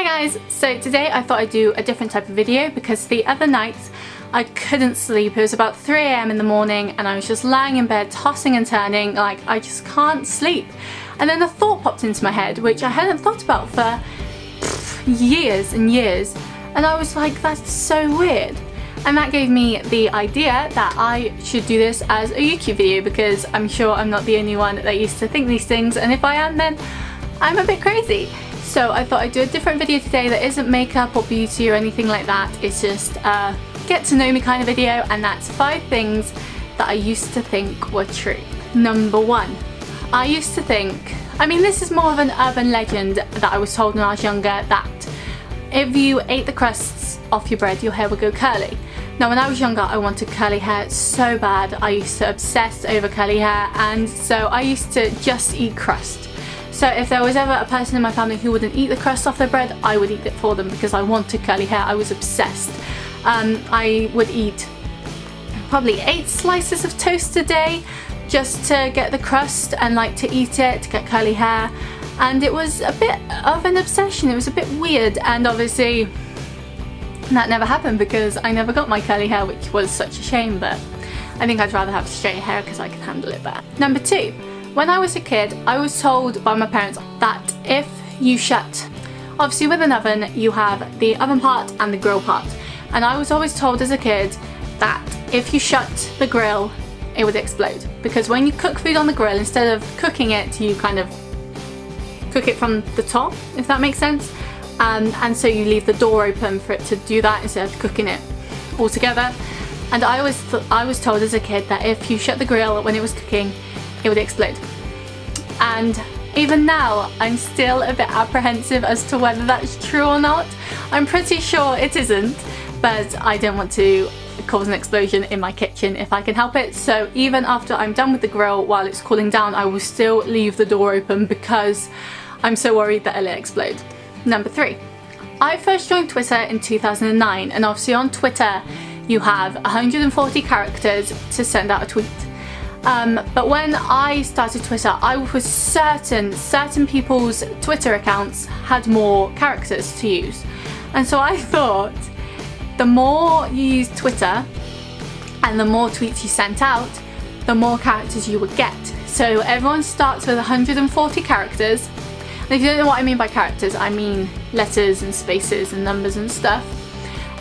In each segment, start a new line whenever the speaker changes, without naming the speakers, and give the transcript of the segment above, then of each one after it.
Hi guys! So today I thought I'd do a different type of video because the other night I couldn't sleep. It was about 3 AM in the morning and I was just lying in bed tossing and turning like I just can't sleep. And then a thought popped into my head which I hadn't thought about for years and years, and I was like, that's so weird. And that gave me the idea that I should do this as a YouTube video because I'm sure I'm not the only one that used to think these things, and if I am then I'm a bit crazy. So I thought I'd do a different video today that isn't makeup or beauty or anything like that. It's just a get to know me kind of video, and that's 5 things that I used to think were true. Number 1, I used to think, I mean this is more of an urban legend that I was told when I was younger, that if you ate the crusts off your bread your hair would go curly. Now when I was younger I wanted curly hair so bad. I used to obsess over curly hair, and so I used to just eat crust. So if there was ever a person in my family who wouldn't eat the crust off their bread, I would eat it for them because I wanted curly hair. I was obsessed. I would eat probably 8 slices of toast a day just to get the crust and like to eat it, to get curly hair. And it was a bit of an obsession. It was a bit weird, and obviously that never happened because I never got my curly hair, which was such a shame, but I think I'd rather have straight hair because I can handle it better. Number 2, when I was a kid I was told by my parents that if you shut, obviously with an oven you have the oven part and the grill part, and I was always told as a kid that if you shut the grill it would explode, because when you cook food on the grill, instead of cooking it you kind of cook it from the top, if that makes sense. And so you leave the door open for it to do that instead of cooking it all together. And I was told as a kid that if you shut the grill when it was cooking it would explode. And even now I'm still a bit apprehensive as to whether that's true or not. I'm pretty sure it isn't, but I don't want to cause an explosion in my kitchen if I can help it. So even after I'm done with the grill, while it's cooling down, I will still leave the door open because I'm so worried that it'll explode. Number 3, I first joined Twitter in 2009, and obviously on Twitter you have 140 characters to send out a tweet. But when I started Twitter I was certain people's Twitter accounts had more characters to use, and so I thought the more you use Twitter and the more tweets you sent out, the more characters you would get. So everyone starts with 140 characters. And if you don't know what I mean by characters, I mean letters and spaces and numbers and stuff.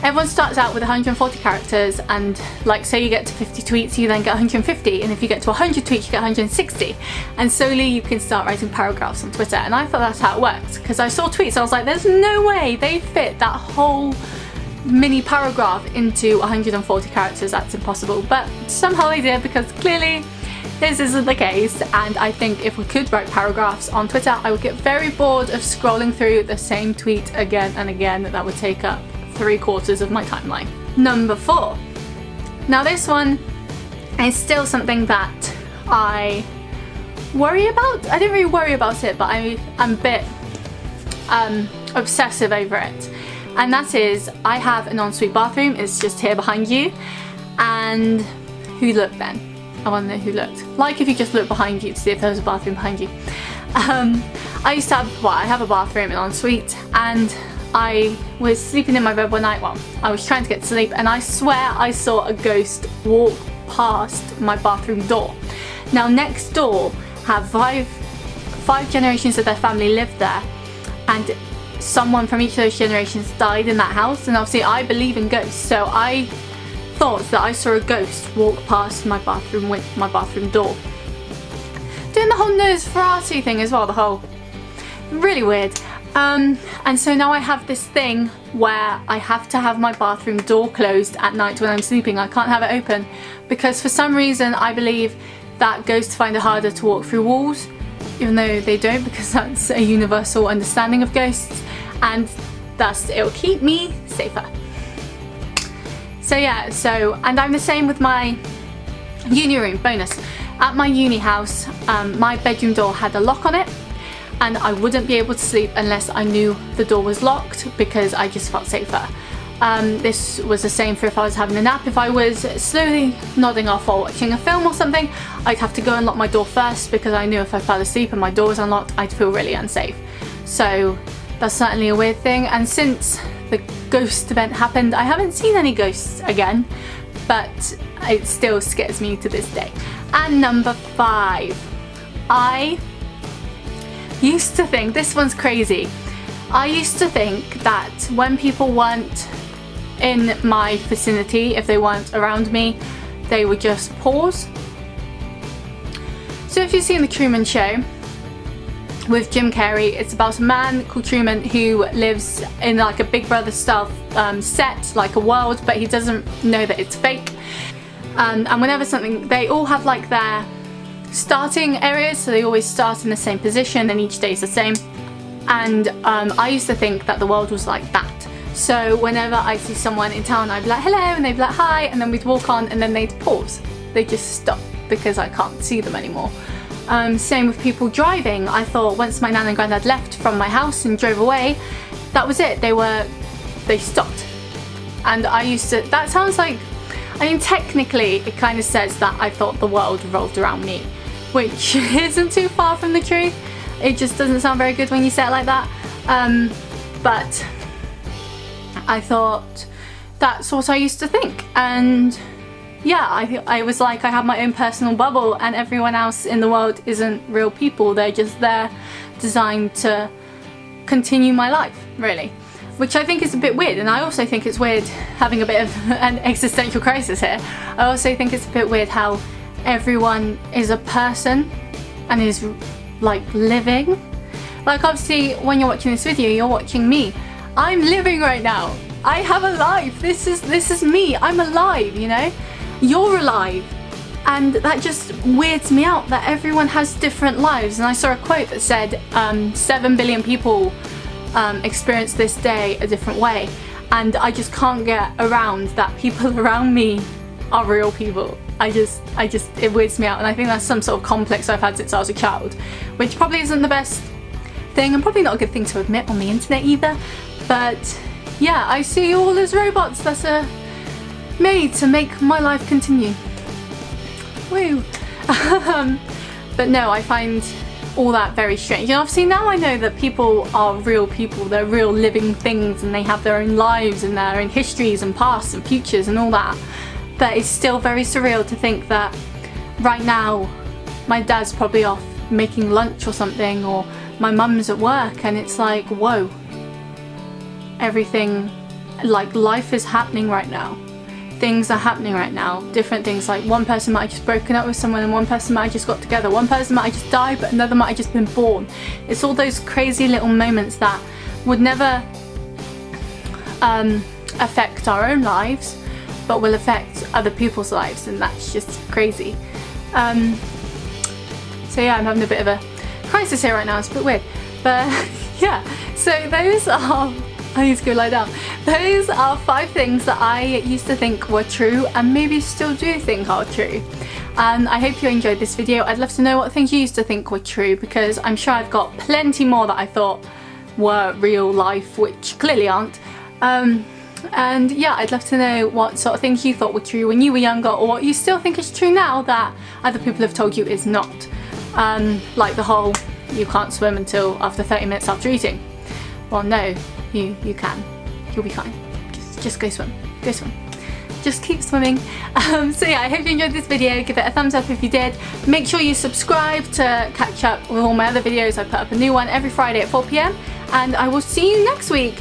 Everyone starts out with 140 characters, and like say you get to 50 tweets you then get 150, and if you get to 100 tweets you get 160, and slowly you can start writing paragraphs on Twitter. And I thought that's how it worked because I saw tweets, I was like, there's no way they fit that whole mini paragraph into 140 characters, that's impossible. But somehow they did, because clearly this isn't the case, and I think if we could write paragraphs on Twitter I would get very bored of scrolling through the same tweet again and again. That would take up 3/4 of my timeline. Number 4. Now this one is still something that I worry about. I don't really worry about it, but I'm a bit obsessive over it. And that is, I have an ensuite bathroom. It's just here behind you. And who looked then? I want to know who looked. Like if you just look behind you to see if there was a bathroom behind you. I used to have, well, I have a bathroom, an ensuite, and I was sleeping in my bed one night. Well, I was trying to get to sleep, and I swear I saw a ghost walk past my bathroom door. Now next door have five generations of their family lived there, and someone from each of those generations died in that house, and obviously I believe in ghosts, so I thought that I saw a ghost walk past my bathroom with my bathroom door. Doing the whole Nosferatu thing as well, the whole, really weird. And so now I have this thing where I have to have my bathroom door closed at night when I'm sleeping. I can't have it open because for some reason I believe that ghosts find it harder to walk through walls, even though they don't, because that's a universal understanding of ghosts, and thus it will keep me safer. So yeah, and I'm the same with my uni room. Bonus, at my uni house my bedroom door had a lock on it, and I wouldn't be able to sleep unless I knew the door was locked because I just felt safer. This was the same for if I was having a nap. If I was slowly nodding off while watching a film or something, I'd have to go and lock my door first because I knew if I fell asleep and my door was unlocked I'd feel really unsafe. So that's certainly a weird thing. And since the ghost event happened, I haven't seen any ghosts again, but it still scares me to this day. And number 5, I used to think, this one's crazy, I used to think that when people weren't in my vicinity, if they weren't around me, they would just pause. So if you've seen The Truman Show with Jim Carrey, it's about a man called Truman who lives in like a Big Brother style set, like a world, but he doesn't know that it's fake. And whenever something, they all have like their starting areas, so they always start in the same position and each day is the same. And I used to think that the world was like that. So whenever I see someone in town, I'd be like hello, and they'd be like hi, and then we'd walk on, and then they'd pause. They'd just stop because I can't see them anymore. Same with people driving. I thought once my nan and granddad left from my house and drove away, that was it. They stopped. And I used to, that sounds like, I mean technically it kind of says that I thought the world revolved around me, which isn't too far from the truth. It just doesn't sound very good when you say it like that. But I thought that's what I used to think. And yeah, I was like, I have my own personal bubble and everyone else in the world isn't real people. They're just there designed to continue my life, really. Which I think is a bit weird, and I also think it's weird having a bit of an existential crisis here. I also think it's a bit weird how everyone is a person and is like living. Like obviously when you're watching this video, you're watching me. I'm living right now. I have a life. This is me. I'm alive, you know? You're alive. And that just weirds me out that everyone has different lives. And I saw a quote that said 7 billion people experience this day a different way, and I just can't get around that people around me are real people. It weirds me out, and I think that's some sort of complex I've had since I was a child, which probably isn't the best thing and probably not a good thing to admit on the internet either. But yeah, I see you all as robots that are made to make my life continue. Woo. But no, I find all that very strange. And obviously now I know that people are real people, they're real living things, and they have their own lives and their own histories and pasts and futures and all that. But it's still very surreal to think that right now my dad's probably off making lunch or something, or my mum's at work, and it's like, whoa, everything, like life is happening right now. Things are happening right now, different things, like one person might have just broken up with someone, and one person might have just got together, one person might have just died, but another might have just been born. It's all those crazy little moments that would never affect our own lives, but will affect other people's lives, and that's just crazy. So yeah, I'm having a bit of a crisis here right now, it's a bit weird, but yeah, so those are, I need to go lie down. Those are 5 things that I used to think were true and maybe still do think are true. And I hope you enjoyed this video. I'd love to know what things you used to think were true, because I'm sure I've got plenty more that I thought were real life, which clearly aren't. And yeah, I'd love to know what sort of things you thought were true when you were younger, or what you still think is true now that other people have told you is not. Like the whole, you can't swim until after 30 minutes after eating. Well, no. You can. You'll be fine. Just go swim. Go swim. Just keep swimming. So yeah, I hope you enjoyed this video. Give it a thumbs up if you did. Make sure you subscribe to catch up with all my other videos. I put up a new one every Friday at 4 PM, and I will see you next week.